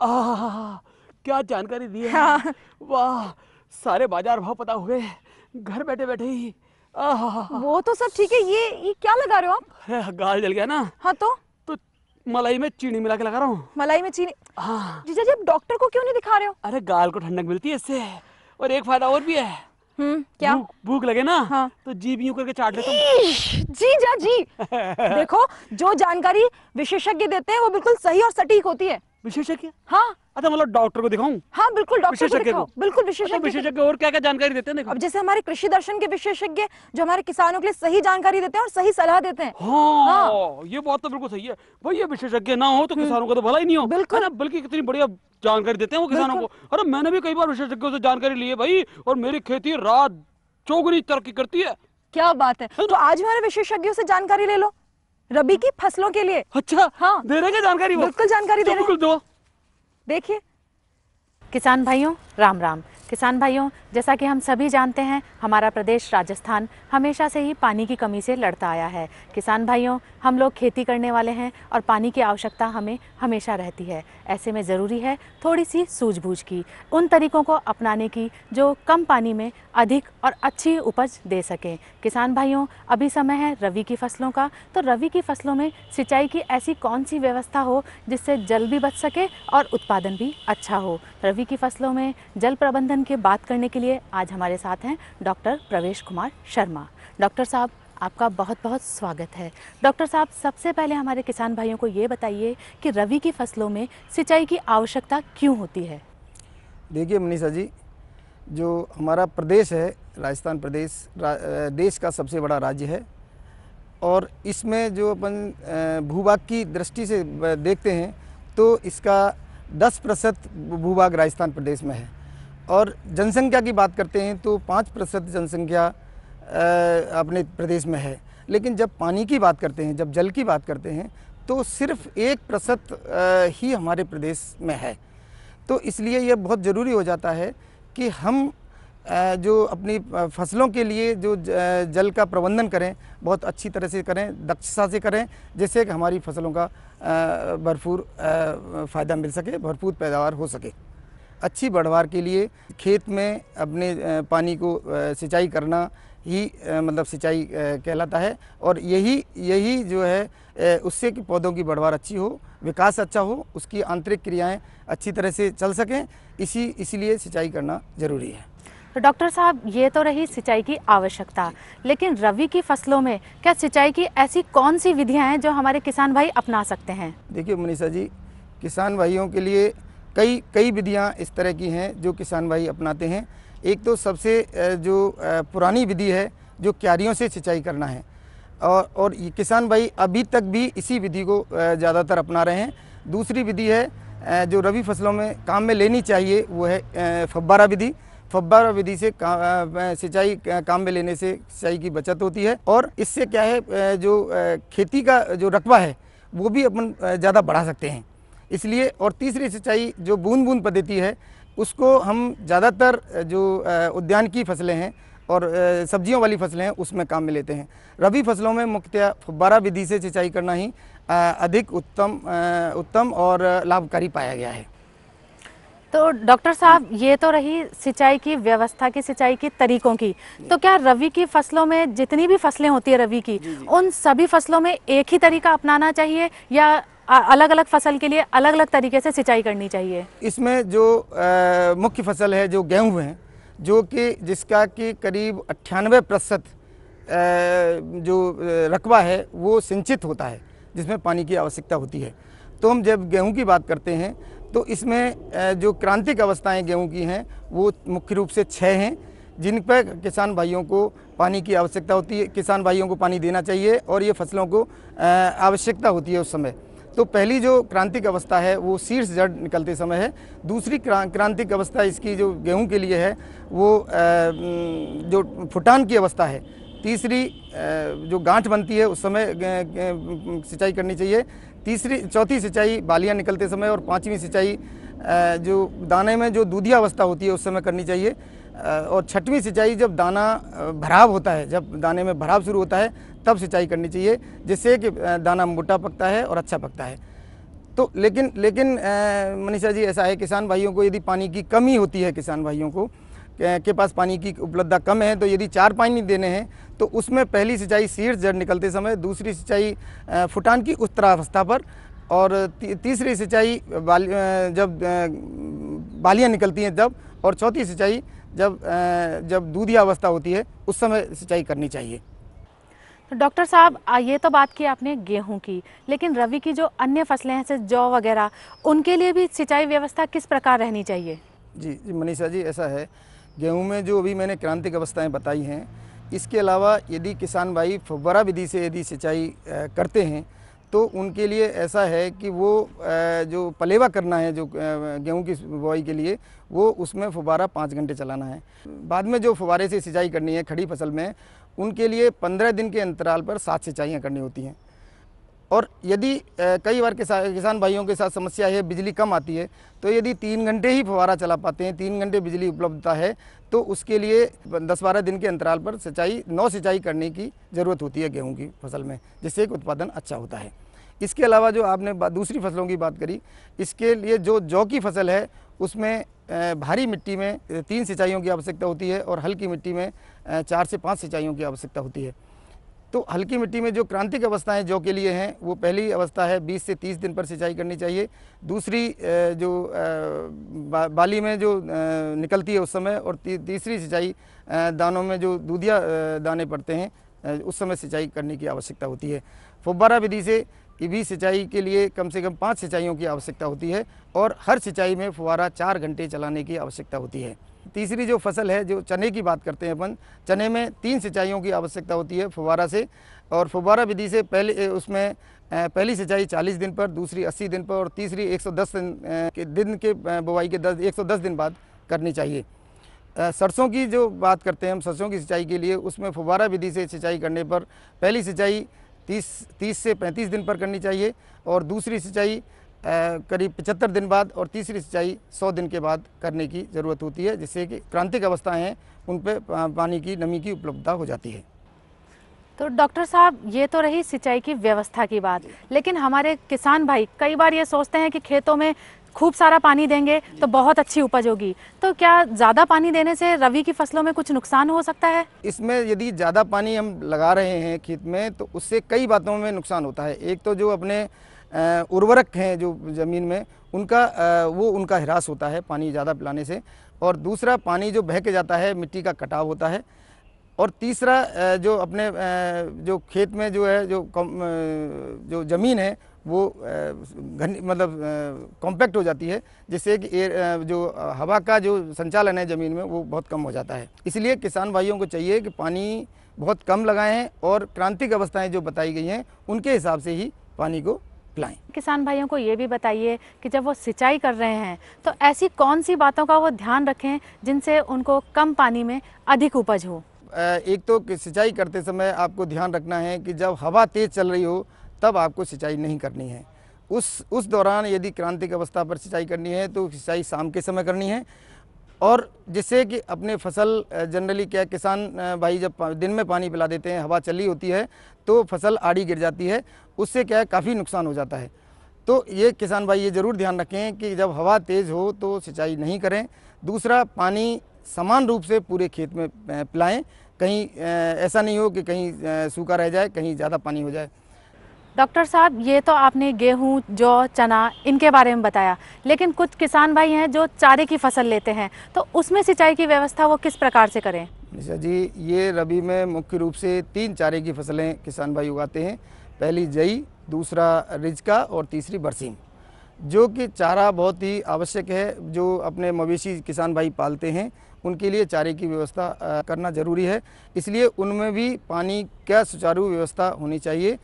आह, क्या जानकारी दी है। हाँ। वाह, सारे बाजार भाव पता हुए घर बैठे बैठे ही। आह, वो तो सब ठीक है, ये क्या लगा रहे हो आप? अरे गाल जल गया ना, हाँ तो तो मलाई में चीनी मिला के लगा रहा हूँ। मलाई में चीनी? हाँ, जीजा जी, आप डॉक्टर को क्यों नहीं दिखा रहे हो? अरे गाल को ठंडक मिलती है इससे, और एक फायदा और भी है। क्या? भूख भूख लगे ना, हाँ। तो जीभ यूं करके चाट लेता हूँ। जीजा जी, देखो, जो जानकारी विशेषज्ञ देते हैं वो बिल्कुल सही और सटीक होती है। विशेषज्ञ? हाँ। अच्छा, मतलब डॉक्टर को दिखाऊं? हाँ बिल्कुल, डॉक्टर को विशेषज्ञ दिखाओ, को? बिल्कुल अच्छा, विशेषज्ञ को। विशेषज्ञ और क्या क्या जानकारी देते हैं, देखो। अब जैसे हमारे कृषि दर्शन के विशेषज्ञ जो हमारे किसानों के लिए सही जानकारी देते हैं और सही सलाह देते हैं। हाँ, ये बात तो बिल्कुल सही है भाई। ये विशेषज्ञ ना हो तो किसानों का तो भला ही नहीं हो, बिल्कुल। है ना? बल्कि कितनी बढ़िया जानकारी देते हैं वो किसानों को। अरे मैंने भी कई बार विशेषज्ञों से जानकारी ली है भाई, और मेरी खेती रात चौगुनी तरक्की करती है। क्या बात है, तो आज हमारे विशेषज्ञों से जानकारी ले लो रबी की फसलों के लिए। अच्छा, हाँ, दे रहे हैं क्या जानकारी वो? बिल्कुल जानकारी दे रहे हैं। बिल्कुल दो। देखिए, किसान भाइयों राम राम। किसान भाइयों, जैसा कि हम सभी जानते हैं, हमारा प्रदेश राजस्थान हमेशा से ही पानी की कमी से लड़ता आया है। किसान भाइयों, हम लोग खेती करने वाले हैं और पानी की आवश्यकता हमें हमेशा रहती है। ऐसे में ज़रूरी है थोड़ी सी सूझबूझ की, उन तरीकों को अपनाने की जो कम पानी में अधिक और अच्छी उपज दे सकें। किसान भाइयों, अभी समय है रबी की फसलों का, तो रबी की फसलों में सिंचाई की ऐसी कौन सी व्यवस्था हो जिससे जल भी बच सके और उत्पादन भी अच्छा हो। रबी की फसलों में जल प्रबंधन की बात करने के लिए आज हमारे साथ हैं डॉक्टर प्रवेश कुमार शर्मा। डॉक्टर साहब, आपका बहुत बहुत स्वागत है। डॉक्टर साहब, सबसे पहले हमारे किसान भाइयों को ये बताइए कि रबी की फसलों में सिंचाई की आवश्यकता क्यों होती है? देखिए मनीषा जी, जो हमारा प्रदेश है राजस्थान प्रदेश देश का सबसे बड़ा राज्य है, और इसमें जो अपन भूभाग की दृष्टि से देखते हैं तो इसका 10% भूभाग राजस्थान प्रदेश में है, और जनसंख्या की बात करते हैं तो 5% जनसंख्या अपने प्रदेश में है। लेकिन जब पानी की बात करते हैं, जब जल की बात करते हैं, तो सिर्फ 1% ही हमारे प्रदेश में है। तो इसलिए यह बहुत ज़रूरी हो जाता है कि हम जो अपनी फसलों के लिए जो जल का प्रबंधन करें, बहुत अच्छी तरह से करें, दक्षता से करें, जिससे कि हमारी फसलों का भरपूर फ़ायदा मिल सके, भरपूर पैदावार हो सके। अच्छी पैदावार के लिए खेत में अपने पानी को सिंचाई करना ही मतलब सिंचाई कहलाता है, और यही जो है उससे कि पौधों की पैदावार अच्छी हो, विकास अच्छा हो, उसकी आंतरिक क्रियाएं अच्छी तरह से चल सकें, इसीलिए सिंचाई करना ज़रूरी है। तो डॉक्टर साहब, ये तो रही सिंचाई की आवश्यकता, लेकिन रबी की फसलों में क्या सिंचाई की ऐसी कौन सी विधियां हैं जो हमारे किसान भाई अपना सकते हैं? देखिए मनीषा जी, किसान भाइयों के लिए कई विधियां इस तरह की हैं जो किसान भाई अपनाते हैं। एक तो सबसे जो पुरानी विधि है, जो क्यारियों से सिंचाई करना है, और ये किसान भाई अभी तक भी इसी विधि को ज़्यादातर अपना रहे हैं। दूसरी विधि है जो रबी फसलों में काम में लेनी चाहिए, वो है फव्वारा विधि। फव्वारा विधि से सिंचाई काम में लेने से सिंचाई की बचत होती है, और इससे क्या है जो खेती का जो रकबा है वो भी अपन ज़्यादा बढ़ा सकते हैं। इसलिए, और तीसरी सिंचाई जो बूंद बूंद पद्धति है, उसको हम ज़्यादातर जो उद्यान की फसलें हैं और सब्जियों वाली फसलें हैं उसमें काम में लेते हैं। रबी फसलों में मुख्यतः फव्वारा विधि से सिंचाई करना ही अधिक उत्तम और लाभकारी पाया गया है। तो डॉक्टर साहब, ये तो रही सिंचाई की व्यवस्था की, सिंचाई के तरीकों की। तो क्या रबी की फसलों में जितनी भी फसलें होती है रबी की, उन सभी फसलों में एक ही तरीका अपनाना चाहिए या अलग अलग फसल के लिए अलग अलग तरीके से सिंचाई करनी चाहिए? इसमें जो मुख्य फसल है जो गेहूँ है, जो कि जिसका कि करीब 98% जो रकबा है वो सिंचित होता है, जिसमें पानी की आवश्यकता होती है। तो हम जब गेहूं की बात करते हैं तो इसमें जो क्रांतिक अवस्थाएं गेहूं की हैं वो मुख्य रूप से 6 हैं, जिन पर किसान भाइयों को पानी की आवश्यकता होती है, किसान भाइयों को पानी देना चाहिए, और ये फसलों को आवश्यकता होती है उस समय। तो पहली जो क्रांतिक अवस्था है वो शीर्ष जड़ निकलते समय है। दूसरी क्रांतिक अवस्था इसकी जो गेहूं के लिए है वो जो फुटान की अवस्था है। तीसरी जो गांठ बनती है उस समय सिंचाई करनी चाहिए। चौथी सिंचाई बालियां निकलते समय, और पांचवी सिंचाई जो दाने में जो दूधिया अवस्था होती है उस समय करनी चाहिए, और छठवीं सिंचाई जब दाना भराव होता है, जब दाने में भराव शुरू होता है तब सिंचाई करनी चाहिए, जिससे कि दाना मोटा पकता है और अच्छा पकता है। तो लेकिन मनीषा जी ऐसा है, किसान भाइयों को यदि पानी की कमी होती है, किसान भाइयों को के पास पानी की उपलब्धता कम है, तो यदि 4 पानी देने हैं तो उसमें पहली सिंचाई शीर्ष जड़ निकलते समय, दूसरी सिंचाई फुटान की उत्तरावस्था पर, और तीसरी सिंचाई जब बालियाँ निकलती हैं तब, और चौथी सिंचाई जब दूधिया अवस्था होती है उस समय सिंचाई करनी चाहिए। तो डॉक्टर साहब, ये तो बात की आपने गेहूं की, लेकिन रबी की जो अन्य फसलें हैं जैसे जौ वगैरह, उनके लिए भी सिंचाई व्यवस्था किस प्रकार रहनी चाहिए? जी मनीषा जी, ऐसा है, गेहूं में जो अभी मैंने क्रांतिक अवस्थाएं बताई हैं, इसके अलावा यदि किसान भाई फव्वारा विधि से यदि सिंचाई करते हैं तो उनके लिए ऐसा है कि वो जो पलेवा करना है जो गेहूं की बुआई के लिए, वो उसमें फव्वारा 5 घंटे चलाना है। बाद में जो फव्वारे से सिंचाई करनी है खड़ी फसल में, उनके लिए 15 दिन के अंतराल पर 7 सिंचाइयाँ करनी होती हैं। और यदि कई बार किसान भाइयों के साथ समस्या है, बिजली कम आती है, तो यदि 3 घंटे ही फव्वारा चला पाते हैं, 3 घंटे बिजली उपलब्धता है, तो उसके लिए 10-12 दिन के अंतराल पर 9 सिंचाई करने की ज़रूरत होती है गेहूं की फसल में, जिससे एक उत्पादन अच्छा होता है। इसके अलावा जो आपने दूसरी फसलों की बात करी, इसके लिए जो जौ की फसल है उसमें भारी मिट्टी में 3 सिंचाइयों की आवश्यकता होती है, और हल्की मिट्टी में 4 से 5 सिंचाइयों की आवश्यकता होती है। तो हल्की मिट्टी में जो क्रांतिक अवस्थाएं जौ के लिए हैं, वो पहली अवस्था है 20 से 30 दिन पर सिंचाई करनी चाहिए। दूसरी जो बाली में जो निकलती है उस समय, और तीसरी सिंचाई दानों में जो दूधिया दाने पड़ते हैं उस समय सिंचाई करने की आवश्यकता होती है। फव्वारा विधि से भी सिंचाई के लिए कम से कम 5 सिंचाइयों की आवश्यकता होती है, और हर सिंचाई में फव्वारा 4 घंटे चलाने की आवश्यकता होती है। तीसरी जो फसल है, जो चने की बात करते हैं अपन, चने में 3 सिंचाइयों की आवश्यकता होती है फव्वारा से, और फव्वारा विधि से पहली सिंचाई 40 दिन पर, दूसरी 80 दिन पर, और तीसरी 110 दिन के बुआई के 110 दिन बाद करनी चाहिए। सरसों की जो बात करते हैं हम, सरसों की सिंचाई के लिए, उसमें फव्वारा विधि से सिंचाई करने पर पहली सिंचाई 30 से 35 दिन पर करनी चाहिए, और दूसरी सिंचाई करीब 75 दिन बाद, और तीसरी सिंचाई 100 दिन के बाद करने की ज़रूरत होती है, जिससे कि क्रांतिक अवस्थाएं हैं उन पर पानी की नमी की उपलब्धता हो जाती है। तो डॉक्टर साहब, ये तो रही सिंचाई की व्यवस्था की बात, लेकिन हमारे किसान भाई कई बार ये सोचते हैं कि खेतों में खूब सारा पानी देंगे तो बहुत अच्छी उपज होगी, तो क्या ज़्यादा पानी देने से रबी की फसलों में कुछ नुकसान हो सकता है? इसमें यदि ज़्यादा पानी हम लगा रहे हैं खेत में, तो उससे कई बातों में नुकसान होता है। एक तो जो अपने उर्वरक हैं जो ज़मीन में, उनका ह्रास होता है पानी ज़्यादा पिलाने से, और दूसरा पानी जो बह के जाता है, मिट्टी का कटाव होता है, और तीसरा जो अपने जो खेत में जो है जो ज़मीन है वो कॉम्पैक्ट हो जाती है, जिससे कि जो हवा का जो संचालन है ज़मीन में वो बहुत कम हो जाता है। इसलिए किसान भाइयों को चाहिए कि पानी बहुत कम लगाएं, और क्रांतिक अवस्थाएं जो बताई गई हैं उनके हिसाब से ही पानी को पिलाएं। किसान भाइयों को ये भी बताइए कि जब वो सिंचाई कर रहे हैं तो ऐसी कौन सी बातों का वो ध्यान रखें जिनसे उनको कम पानी में अधिक उपज हो? एक तो सिंचाई करते समय आपको ध्यान रखना है कि जब हवा तेज़ चल रही हो तब आपको सिंचाई नहीं करनी है। उस दौरान यदि क्रांतिक अवस्था पर सिंचाई करनी है तो सिंचाई शाम के समय करनी है, और जिससे कि अपने फसल जनरली क्या किसान भाई जब दिन में पानी पिला देते हैं, हवा चली होती है तो फसल आड़ी गिर जाती है, उससे क्या है काफ़ी नुकसान हो जाता है। तो ये किसान भाई ये ज़रूर ध्यान रखें कि जब हवा तेज़ हो तो सिंचाई नहीं करें। दूसरा, पानी समान रूप से पूरे खेत में पिलाएं, कहीं ऐसा नहीं हो कि कहीं सूखा रह जाए, कहीं ज़्यादा पानी हो जाए। डॉक्टर साहब, ये तो आपने गेहूं, जौ, चना इनके बारे में बताया, लेकिन कुछ किसान भाई हैं जो चारे की फसल लेते हैं, तो उसमें सिंचाई की व्यवस्था वो किस प्रकार से करें? निशा जी, ये रबी में मुख्य रूप से 3 चारे की फसलें किसान भाई उगाते हैं। पहली जई, दूसरा रिजका, और तीसरी बरसीम, जो कि चारा बहुत ही आवश्यक है। जो अपने मवेशी किसान भाई पालते हैं उनके लिए चारे की व्यवस्था करना ज़रूरी है, इसलिए उनमें भी पानी का सुचारू व्यवस्था होनी चाहिए।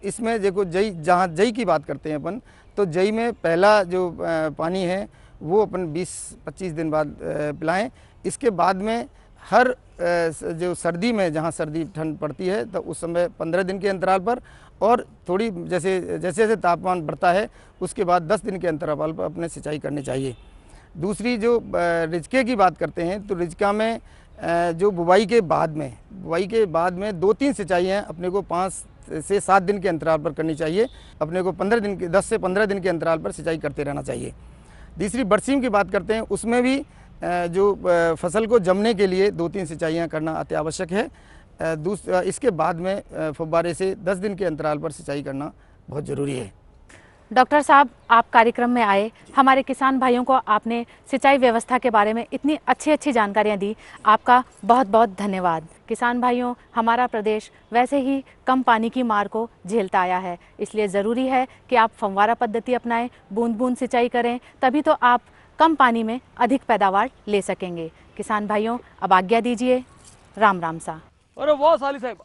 इसमें देखो जहाँ जई की बात करते हैं अपन, तो जई में पहला जो पानी है वो अपन 20-25 दिन बाद पिलाएं। इसके बाद में हर जो सर्दी में, जहाँ सर्दी ठंड पड़ती है तो उस समय 15 दिन के अंतराल पर, और थोड़ी जैसे जैसे तापमान बढ़ता है उसके बाद 10 दिन के अंतराल पर अपने सिंचाई करनी चाहिए। दूसरी जो रिजके की बात करते हैं, तो रिजका में जो बुवाई के बाद में 2-3 सिंचाइयाँ अपने को 5 से 7 दिन के अंतराल पर करनी चाहिए। अपने को 10 से 15 दिन के अंतराल पर सिंचाई करते रहना चाहिए। तीसरी बरसीम की बात करते हैं, उसमें भी जो फसल को जमने के लिए 2-3 सिंचाइयाँ करना अति आवश्यक है। इसके बाद में फव्वारे से 10 दिन के अंतराल पर सिंचाई करना बहुत ज़रूरी है। डॉक्टर साहब, आप कार्यक्रम में आए, हमारे किसान भाइयों को आपने सिंचाई व्यवस्था के बारे में इतनी अच्छी जानकारियां दी, आपका बहुत बहुत धन्यवाद। किसान भाइयों, हमारा प्रदेश वैसे ही कम पानी की मार को झेलता आया है, इसलिए ज़रूरी है कि आप फव्वारा पद्धति अपनाएं, बूंद बूंद सिंचाई करें, तभी तो आप कम पानी में अधिक पैदावार ले सकेंगे। किसान भाइयों, अब आज्ञा दीजिए। राम राम सा। अरे वाह साली साहब,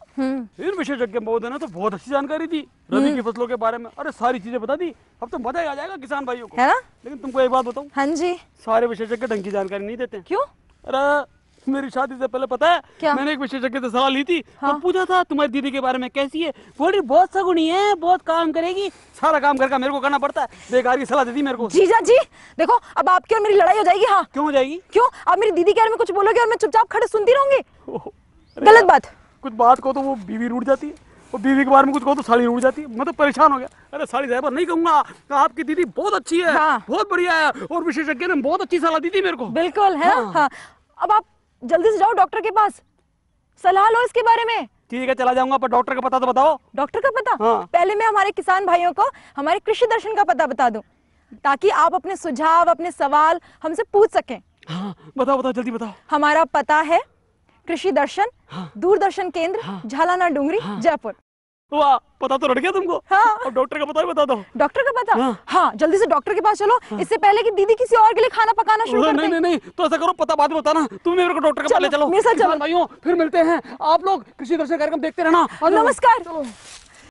इन विशेषज्ञ महोदय ने तो बहुत अच्छी जानकारी दी रबी की फसलों के बारे में। अरे सारी चीजें बता दी, अब तो मजा ही आ जाएगा किसान भाइयों को, है ना? लेकिन तुमको एक बात बताऊं, हाँ जी। सारे विशेषज्ञ ढंग की जानकारी नहीं देते। क्यों? अरे मेरी शादी से पहले पता है क्या? मैंने एक विशेषज्ञ से सलाह ली थी और पूछा था तुम्हारी दीदी के बारे में कैसी है। बोली बहुत सगुनी है, बहुत काम करेगी, सारा काम घर का मेरे को करना पड़ता है। बेकार की सलाह दी थी मेरे को। जीजा जी देखो, अब आपकी और मेरी लड़ाई हो जाएगी। हाँ, क्यों हो जाएगी? क्यों? आप मेरी दीदी के बारे में कुछ बोलोगे और मैं चुपचाप खड़े सुनती रहूंगी? अरे गलत यार, बात। कुछ बात को तो वो बीवी रूठ जाती है, और बीवी के बारे में कुछ कहो तो साड़ी रूठ जाती है। मैं तो परेशान हो गया। अरे साड़ी साहब नहीं कहूंगा, आपकी दीदी बहुत अच्छी है, हाँ। बहुत बढ़िया है, और विशेषज्ञ ने बहुत अच्छी सलाह दी थी मेरे को। बिल्कुल है। हाँ। अब आप जल्दी से जाओ डॉक्टर के पास, सलाह लो इसके बारे में। ठीक है, चला जाऊंगा, पर डॉक्टर का पता तो बताओ। डॉक्टर का पता? हाँ। पहले मैं हमारे किसान भाइयों को हमारे कृषि दर्शन का पता बता दूं, ताकि आप अपने सुझाव, अपने सवाल हमसे पूछ सकें। हाँ, बताओ बताओ, जल्दी बताओ। हमारा पता है कृषि दर्शन, दूरदर्शन केंद्र, झालाना डूंगरी, जयपुर। वाह, पता तो रट गया तुमको। हाँ। और डॉक्टर का पता भी बता दो। डॉक्टर का पता? हाँ। हाँ, जल्दी से डॉक्टर के पास चलो, इससे पहले कि दीदी किसी और के लिए खाना पकाना शुरू कर नहीं दे। नहीं नहीं, तो ऐसा करो, पता बाद में बताना, तुम मेरे को डॉक्टर के पास ले चलो। मेरे साथ चलो। किसान भाइयों, फिर मिलते हैं। आप लोग कृषि दर्शन कार्यक्रम देखते रहना। नमस्कार।